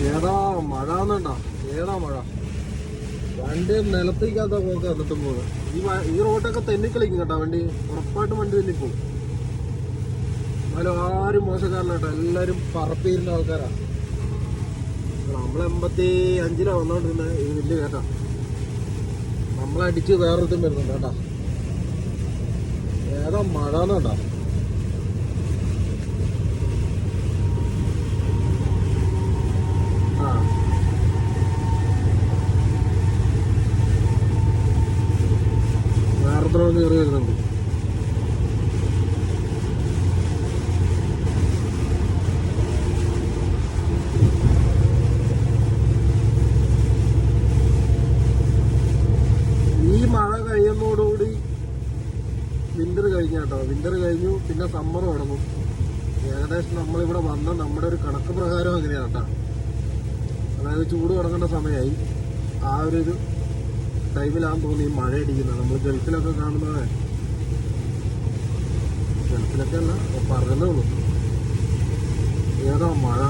ഏതാ മഴ എന്നുണ്ടോ? ഏതാ മഴ? വണ്ടി നിലത്തേക്കാത്ത പോക്ക് എന്നിട്ടും പോകുന്നത്. ഈ റോഡൊക്കെ തെന്നിക്കളിക്കും കേട്ടോ. വണ്ടി ഉറപ്പായിട്ടും വണ്ടി തെന്നിപ്പോകും. എന്നാലും ആരും മോശക്കാരനാട്ടോ, എല്ലാരും പറപ്പിയിരുന്ന ആൾക്കാരാ. നമ്മൾ 85 വന്നോണ്ടിരുന്നത്. ഇത് വലിയ കേട്ടാ, നമ്മളടിച്ച് വേറൊരുത്തും വരുന്നുണ്ട് കേട്ടാ. ഏതാ മഴ എന്നുണ്ടോ? വേറെത്ര കയറി വരുന്നുണ്ട്. ഈ മഴ കഴിയുന്നതോടുകൂടി വിന്റർ കഴിഞ്ഞാട്ടോ. വിന്റർ കഴിഞ്ഞു, പിന്നെ സമ്മർ തുടങ്ങും. ഏകദേശം നമ്മളിവിടെ വന്ന നമ്മുടെ ഒരു കണക്ക് പ്രകാരം അങ്ങനെയാണ് കേട്ടോ. അതായത് ചൂട് തുടങ്ങേണ്ട സമയമായി. ആ ഒരു ടൈമിലാണെന്ന് തോന്നി ഈ മഴ അടിക്കുന്നത്. നമ്മൾ ഗൾഫിലൊക്കെ കാണുന്നത്, ഗൾഫിലൊക്കെ അല്ല പറയുന്നേ ഉള്ളൂ. ഏതാ മഴ?